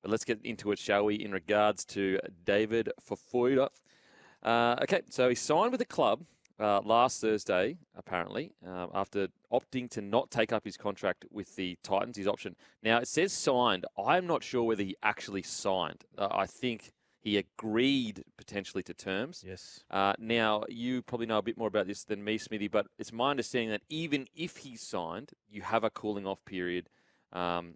But let's get into it, shall we, in regards to David Fifita. Okay, so he signed with the club last Thursday, apparently, after opting to not take up his contract with the Titans, his option. Now, it says signed. I'm not sure whether he actually signed. I think he agreed potentially to terms. Yes. Now, you probably know a bit more about this than me, Smithy, but it's my understanding that even if he's signed, you have a cooling off period. I'm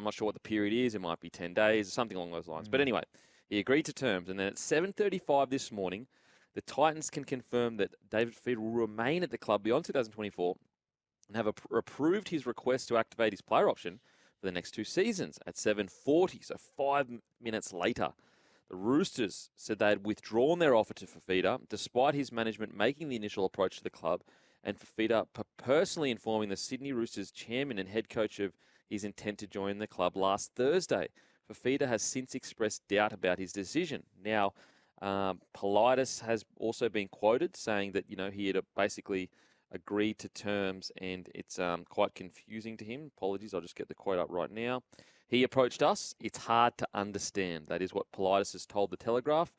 not sure what the period is. It might be 10 days, something along those lines. But anyway, he agreed to terms. And then at 7:35 this morning, the Titans can confirm that David Fifita will remain at the club beyond 2024 and have approved his request to activate his player option for the next 2 seasons at 7:40, so 5 minutes later. The Roosters said they had withdrawn their offer to Fifita, despite his management making the initial approach to the club, and Fifita personally informing the Sydney Roosters chairman and head coach of his intent to join the club last Thursday. Fifita has since expressed doubt about his decision. Now, Politis has also been quoted saying that, he had basically agreed to terms and it's quite confusing to him. Apologies, I'll just get the quote up right now. He approached us. It's hard to understand. That is what Politis has told the Telegraph.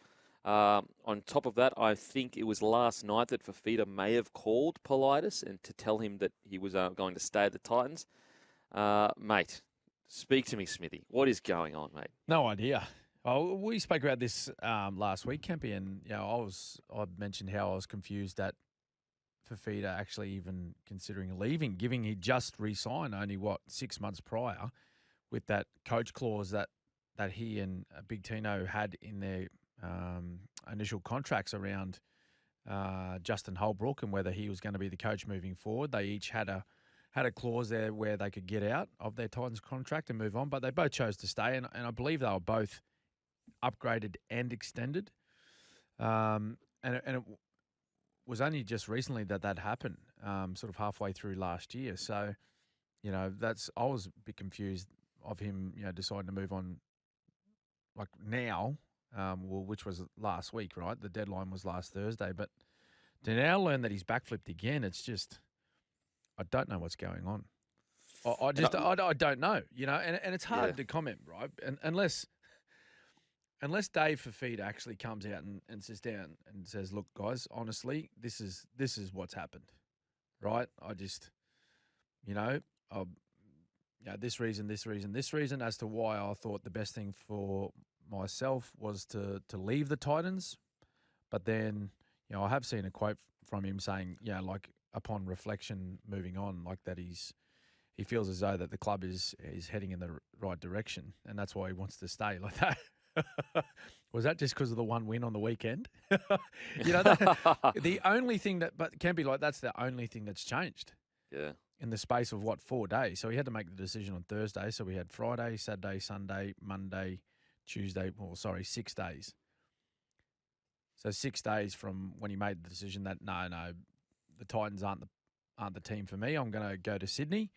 On top of that, I think it was last night that Fifita may have called Politis and to tell him that he was going to stay at the Titans. Mate, speak to me, Smithy. What is going on, mate? No idea. Oh, we spoke about this last week, Kempy, and I mentioned how I was confused that Fifita actually even considering leaving, given he just re-signed only 6 months prior, with that coach clause that he and Big Tino had in their initial contracts around Justin Holbrook and whether he was going to be the coach moving forward. They each had a clause there where they could get out of their Titans contract and move on, but they both chose to stay, and I believe they were both upgraded and extended. And it was only just recently that happened, sort of halfway through last year. So, I was a bit confused of him, deciding to move on like now, which was last week, right? The deadline was last Thursday, but to now learn that he's backflipped again, it's just, I don't know what's going on. I don't know, and it's hard to comment, right? And unless Dave Fifita actually comes out and sits down and says, look, guys, honestly, this is what's happened, right? I just, this reason as to why I thought the best thing for myself was to leave the Titans. But then, I have seen a quote from him saying, like upon reflection, moving on, like that he feels as though that the club is heading in the right direction, and that's why he wants to stay like that. Was that just because of the one win on the weekend? The only thing but can be like, that's the only thing that's changed. Yeah. In the space of 4 days. So he had to make the decision on Thursday. So we had Friday, Saturday, Sunday, Monday, Tuesday. 6 days. So 6 days from when he made the decision that no, the Titans aren't the team for me. I'm going to go to Sydney.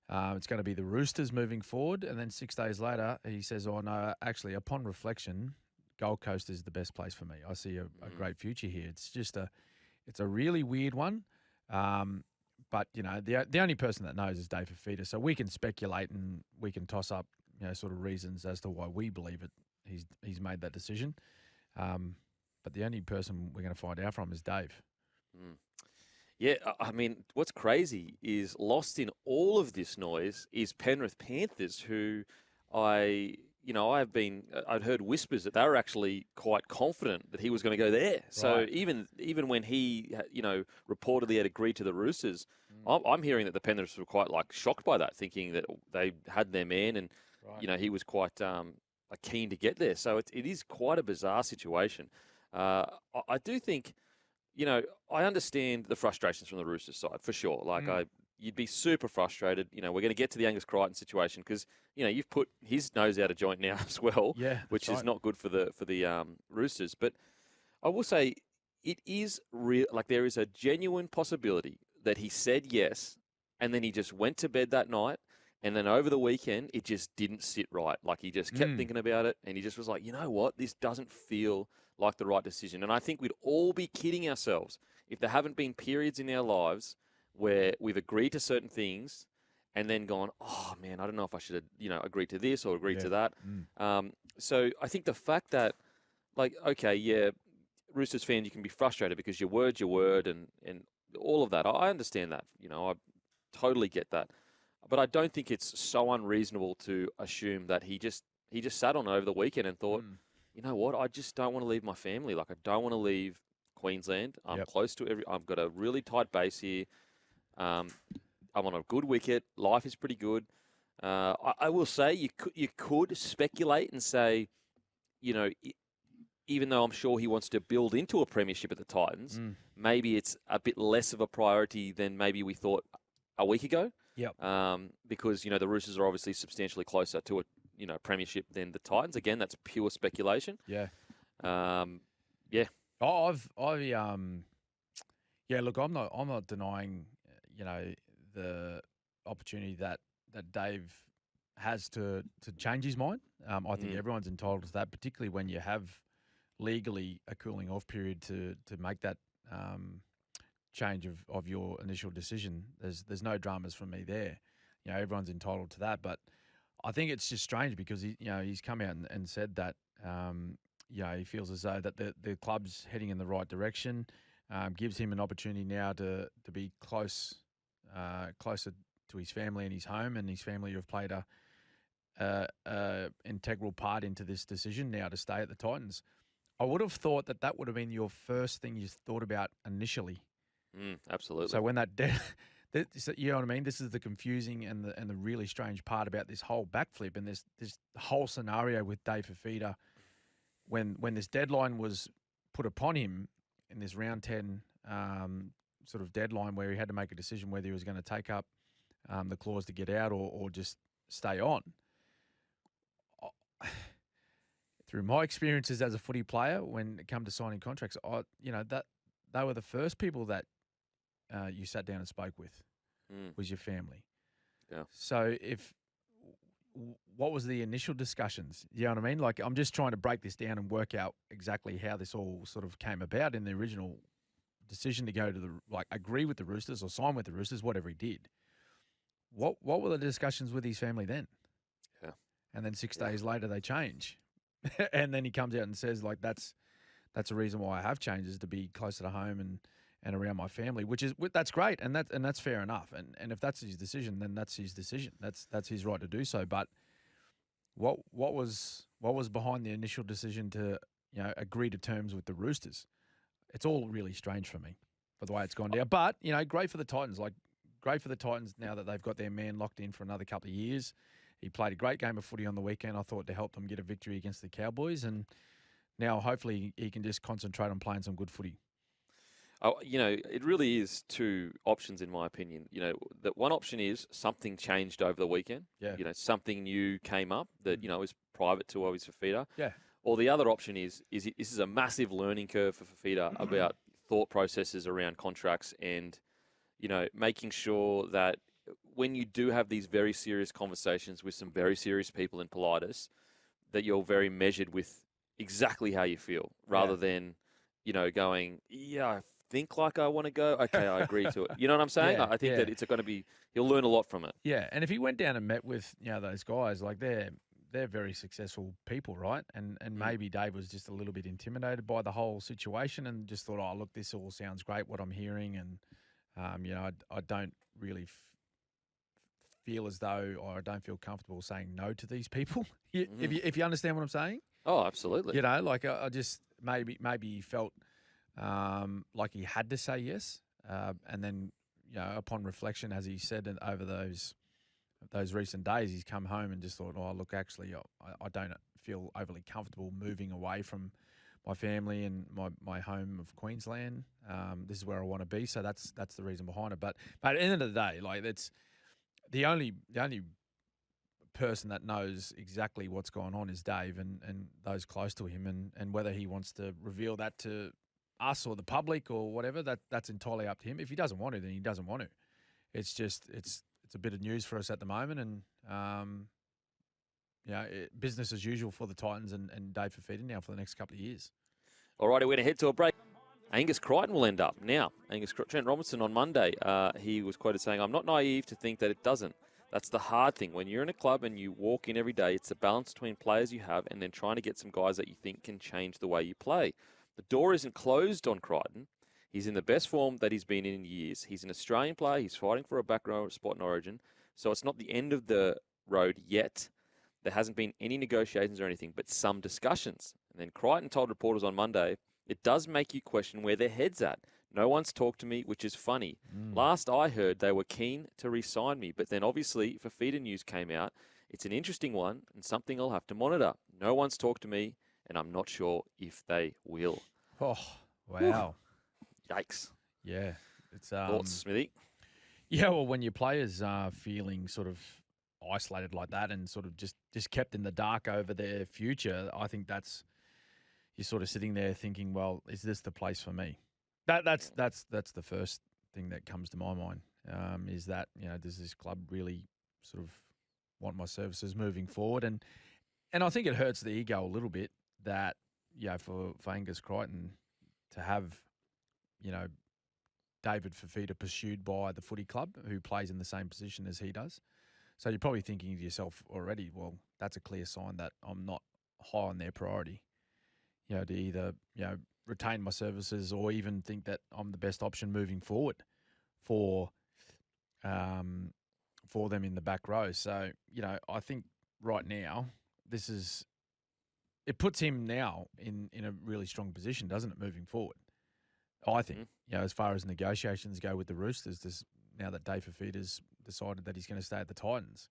It's going to be the Roosters moving forward. And then 6 days later, he says, oh, no, actually, upon reflection, Gold Coast is the best place for me. I see a great future here. It's just it's a really weird one. But, the only person that knows is Dave Fifita. So we can speculate and we can toss up, sort of reasons as to why we believe it. He's made that decision. But the only person we're going to find out from is Dave. Mm. Yeah, I mean, what's crazy is lost in all of this noise is Penrith Panthers, who I'd heard whispers that they were actually quite confident that he was going to go there. Right. So even when he, reportedly had agreed to the Roosters, I'm hearing that the Panthers were quite shocked by that, thinking that they had their man and, he was quite keen to get there. So it is quite a bizarre situation. I do think, I understand the frustrations from the Roosters side for sure. You'd be super frustrated. We're going to get to the Angus Crichton situation because, you've put his nose out of joint now as well, which is not good for the Roosters. But I will say it is real. There is a genuine possibility that he said yes, and then he just went to bed that night, and then over the weekend it just didn't sit right. He just kept thinking about it, and he just was like, you know what, this doesn't feel like the right decision. And I think we'd all be kidding ourselves if there haven't been periods in our lives where we've agreed to certain things and then gone, oh man, I don't know if I should have, agreed to this or agreed Yeah. to that. So I think the fact that, like, okay, yeah, Roosters fan, you can be frustrated because your word's your word, and all of that. I understand that. I totally get that. But I don't think it's so unreasonable to assume that he just sat on it over the weekend and thought, you know what, I just don't want to leave my family. Like, I don't want to leave Queensland. I'm Yep. close to I've got a really tight base here. I'm on a good wicket. Life is pretty good. I will say you could speculate and say, even though I'm sure he wants to build into a premiership at the Titans, maybe it's a bit less of a priority than maybe we thought a week ago. Yep. Because the Roosters are obviously substantially closer to a premiership than the Titans. Again, that's pure speculation. Yeah. Yeah. Yeah. Look, I'm not denying, the opportunity that Dave has to change his mind. I think everyone's entitled to that, particularly when you have legally a cooling off period to make that change of your initial decision. There's no dramas from me there. Everyone's entitled to that, but I think it's just strange because he's come out and said that he feels as though that the club's heading in the right direction, gives him an opportunity now to be closer to his family and his home, and his family have played a integral part into this decision now to stay at the Titans. I would have thought that would have been your first thing you thought about initially. Absolutely. So when you know what I mean? This is the confusing and the really strange part about this whole backflip and this whole scenario with Dave Fifita. When this deadline was put upon him in this round 10 sort of deadline where he had to make a decision whether he was going to take up the clause to get out or just stay on. Through my experiences as a footy player, when it come to signing contracts, that they were the first people that you sat down and spoke with was your family. Yeah. So what was the initial discussions? You know what I mean? Like, I'm just trying to break this down and work out exactly how this all sort of came about in the original decision to go to agree with the Roosters or sign with the Roosters, whatever he did. What were the discussions with his family then? Yeah. And then 6 days later they change. And then he comes out and says, like, that's the reason why I have changed, is to be closer to home and around my family, that's great, and that's fair enough. And if that's his decision, then that's his decision. That's his right to do so. But what was behind the initial decision to agree to terms with the Roosters? It's all really strange for me, for the way it's gone down. But great for the Titans. Like, great for the Titans now that they've got their man locked in for another couple of years. He played a great game of footy on the weekend, I thought, to help them get a victory against the Cowboys. And now hopefully he can just concentrate on playing some good footy. Oh, it really is two options in my opinion. That one option is something changed over the weekend. Yeah. Something new came up that, is private to Angus Fifita. Yeah. Or the other option is this is a massive learning curve for Fifita about thought processes around contracts and, making sure that when you do have these very serious conversations with some very serious people in Politis, that you're very measured with exactly how you feel rather than, going, yeah, I think like I want to go. Okay, I agree to it. You know what I'm saying? Yeah, I think that it's going to be, he'll learn a lot from it. Yeah. And if he went down and met with, those guys, like they're very successful people, right? And maybe Dave was just a little bit intimidated by the whole situation and just thought, oh, look, this all sounds great, what I'm hearing. And, I don't really feel as though, or I don't feel comfortable saying no to these people. If you understand what I'm saying? Oh, absolutely. I just maybe he felt like he had to say yes, and then upon reflection, as he said, and over those recent days, he's come home and just thought, oh, look, actually, I don't feel overly comfortable moving away from my family and my home of Queensland. This is where I want to be, so that's the reason behind it. But at the end of the day, like, it's the only person that knows exactly what's going on is Dave and those close to him, and whether he wants to reveal that to us or the public or whatever, that's entirely up to him. If he doesn't want to, then he doesn't want to. It's just it's a bit of news for us at the moment, and business as usual for the Titans and Dave Fifita now for the next couple of years. All right, we're going to head to a break. Angus Crichton will end up now. Trent Robinson on Monday, he was quoted saying, "I'm not naive to think that That's the hard thing. When you're in a club and you walk in every day, it's a balance between players you have and then trying to get some guys that you think can change the way you play. The door isn't closed on Crichton. He's in the best form that he's been in years. He's an Australian player. He's fighting for a back row spot in Origin. So it's not the end of the road yet. There hasn't been any negotiations or anything, but some discussions. And then Crichton told reporters on Monday, it does make you question where their head's at. No one's talked to me, which is funny. Last I heard, they were keen to re-sign me. But then obviously, Fifita news came out. It's an interesting one and something I'll have to monitor. No one's talked to me, and I'm not sure if they will. Oh, wow. Yikes. Yeah. It's Thoughts, Smithy? Yeah, well, when your players are feeling sort of isolated like that and sort of just kept in the dark over their future, I think you're sort of sitting there thinking, well, is this the place for me? That's the first thing that comes to my mind. Is that, does this club really sort of want my services moving forward? And I think it hurts the ego a little bit that, for Angus Crichton to have, David Fifita pursued by the footy club who plays in the same position as he does. So you're probably thinking to yourself already, well, that's a clear sign that I'm not high on their priority. To either, retain my services or even think that I'm the best option moving forward for them in the back row. So, I think right now it puts him now in a really strong position, doesn't it, moving forward? I think, as far as negotiations go with the Roosters, now that Dave Fifita's decided that he's going to stay at the Titans.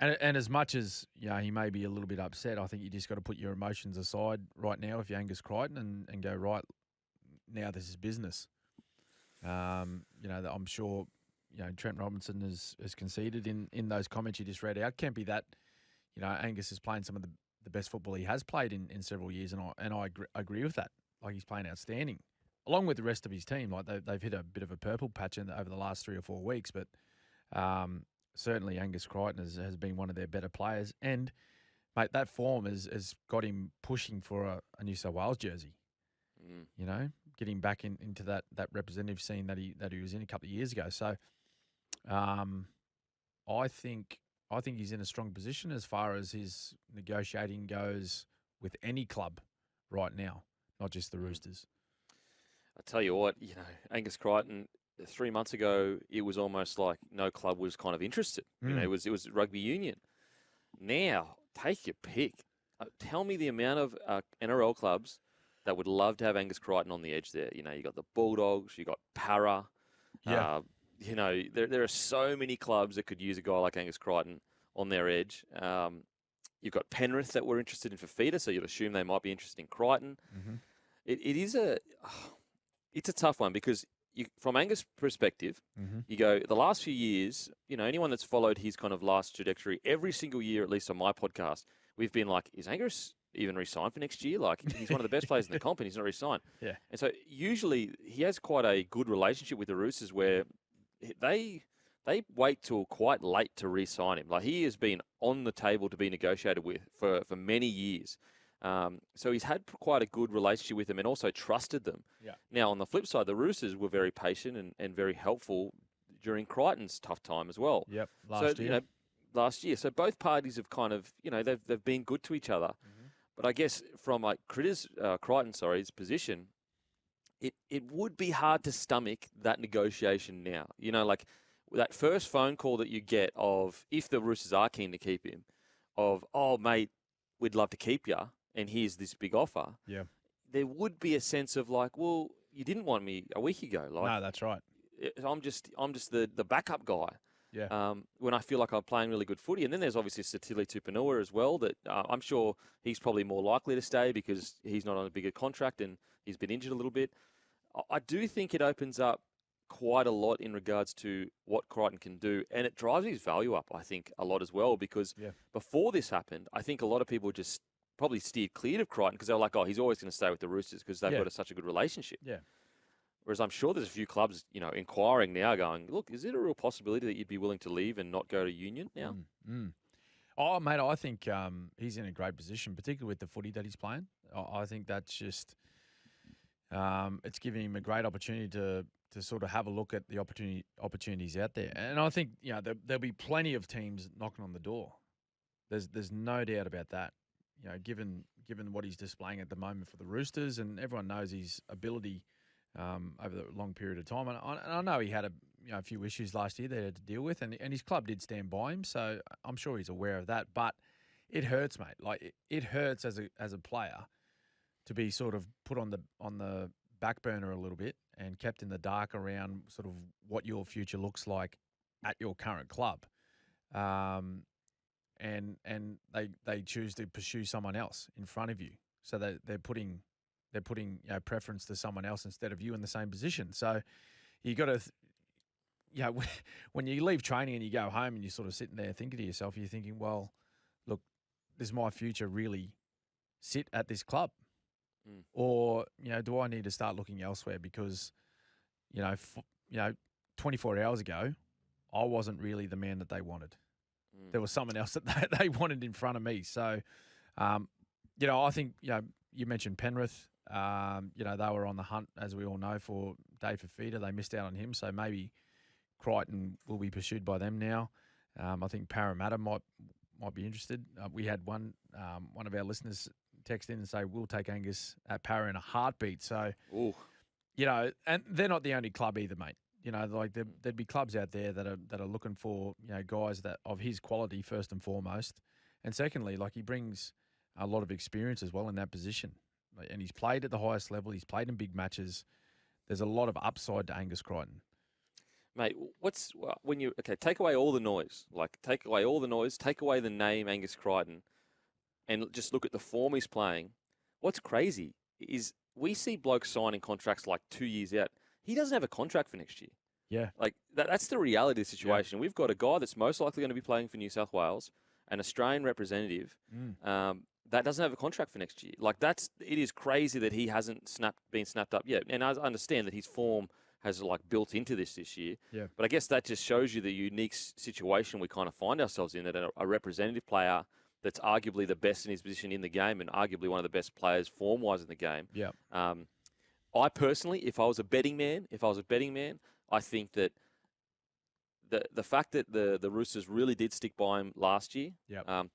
And as much as, he may be a little bit upset, I think you just got to put your emotions aside right now if you're Angus Crichton and go, right, now this is business. I'm sure, Trent Robinson has conceded in those comments you just read out. Can't be that, Angus is playing some of the best football he has played in several years, and I agree with that. Like, he's playing outstanding, along with the rest of his team. Like, they've hit a bit of a purple patch over the last 3 or 4 weeks, but certainly Angus Crichton has been one of their better players. And, mate, that form has got him pushing for a New South Wales jersey. Getting back into that representative scene that he was in a couple of years ago. So I think he's in a strong position as far as his negotiating goes with any club right now, not just the Roosters. I tell you what, Angus Crichton, 3 months ago, it was almost like no club was kind of interested. It was rugby union. Now, take your pick. Tell me the amount of NRL clubs that would love to have Angus Crichton on the edge there. You got the Bulldogs, you got Para. Yeah. There are so many clubs that could use a guy like Angus Crichton on their edge. You've got Penrith that were interested in Fifita, so you'd assume they might be interested in Crichton. Mm-hmm. It's a tough one because from Angus' perspective, you go, the last few years, anyone that's followed his kind of last trajectory, every single year, at least on my podcast, we've been like, is Angus even re-signed for next year? Like, he's one of the best players in the comp and he's not re-signed. Yeah. And so usually he has quite a good relationship with the Roosters where they wait till quite late to re-sign him. Like, he has been on the table to be negotiated with for many years. So he's had quite a good relationship with them and also trusted them. Yeah. Now, on the flip side, the Roosters were very patient and very helpful during Crichton's tough time as well. Yep, last year. So both parties have kind of, they've been good to each other. Mm-hmm. But I guess from Crichton's position, it would be hard to stomach that negotiation now. Like that first phone call that you get of, if the Roosters are keen to keep him, of, oh, mate, we'd love to keep you, and here's this big offer. Yeah. There would be a sense of like, well, you didn't want me a week ago. Like, no, that's right. I'm just the backup guy. Yeah. When I feel like I'm playing really good footy. And then there's obviously Satili Tupanua as well that I'm sure he's probably more likely to stay because he's not on a bigger contract and he's been injured a little bit. I do think it opens up quite a lot in regards to what Crichton can do, and it drives his value up, I think, a lot as well, because before this happened, I think a lot of people just probably steered clear of Crichton because they were like, oh, he's always going to stay with the Roosters because they've got such a good relationship. Yeah. Whereas I'm sure there's a few clubs, inquiring now going, look, is it a real possibility that you'd be willing to leave and not go to Union now? Oh, mate, I think he's in a great position, particularly with the footy that he's playing. I think that's just it's giving him a great opportunity to sort of have a look at the opportunities out there. And I think there'll be plenty of teams knocking on the door. There's no doubt about that. Given what he's displaying at the moment for the Roosters, and everyone knows his ability over the long period of time. And I know he had a few issues last year that he had to deal with, and his club did stand by him, so I'm sure he's aware of that. But it hurts, mate. Like it hurts as a player to be sort of put on the back burner a little bit and kept in the dark around sort of what your future looks like at your current club. And they choose to pursue someone else in front of you. So they're putting preference to someone else instead of you in the same position. So you got to, when you leave training and you go home and you're sort of sitting there thinking to yourself, you're thinking, well, look, does my future really sit at this club? Or, do I need to start looking elsewhere? Because, 24 hours ago, I wasn't really the man that they wanted. There was someone else that they wanted in front of me. So, I think, you mentioned Penrith. They were on the hunt, as we all know, for David Fifita. They missed out on him. So maybe Crichton will be pursued by them now. I think Parramatta might be interested. We had one of our listeners text in and say, we'll take Angus at Para in a heartbeat. So, and they're not the only club either, mate. There'd be clubs out there that are looking for, guys that of his quality first and foremost. And secondly, he brings a lot of experience as well in that position. And he's played at the highest level. He's played in big matches. There's a lot of upside to Angus Crichton. Mate, take away all the noise. Take away all the noise, take away the name Angus Crichton, and just look at the form he's playing. What's crazy is we see blokes signing contracts 2 years out. He doesn't have a contract for next year. Yeah. That's the reality of the situation. Yeah. We've got a guy that's most likely going to be playing for New South Wales, an Australian representative, that doesn't have a contract for next year. It is crazy that he hasn't been snapped up yet. And I understand that his form has built into this year. Yeah. But I guess that just shows you the unique situation we kind of find ourselves in, that a representative player that's arguably the best in his position in the game and arguably one of the best players form-wise in the game. Yeah. I personally, if I was a betting man, I think that the fact that the Roosters really did stick by him last year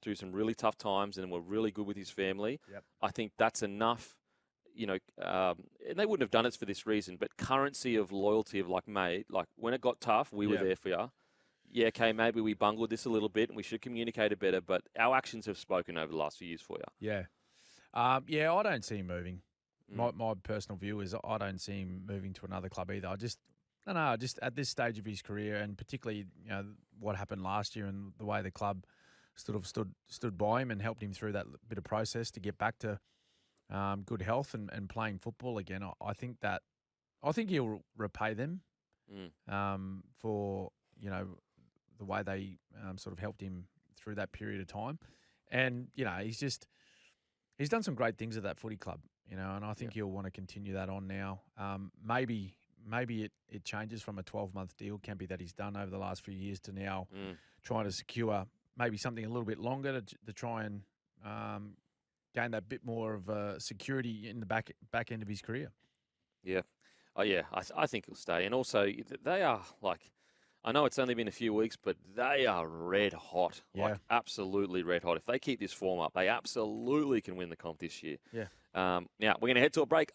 through some really tough times and were really good with his family, I think that's enough. And they wouldn't have done it for this reason, but currency of loyalty of mate, when it got tough, we were there for you. Yeah, okay, maybe we bungled this a little bit and we should have communicated better, but our actions have spoken over the last few years for you. Yeah. I don't see him moving. My personal view is I don't see him moving to another club either. Just at this stage of his career, and particularly what happened last year and the way the club stood by him and helped him through that bit of process to get back to good health and playing football again. I think he'll repay them for the way they sort of helped him through that period of time, and he's done some great things at that footy club, and I think he'll want to continue that on now. Maybe it changes from a 12-month deal, can be that he's done over the last few years, to now trying to secure maybe something a little bit longer to try and gain that bit more of security in the back end of his career. Yeah. Oh, yeah. I think he'll stay. And also, they are I know it's only been a few weeks, but they are red hot. Yeah. Absolutely red hot. If they keep this form up, they absolutely can win the comp this year. Yeah. Now, we're going to head to a break.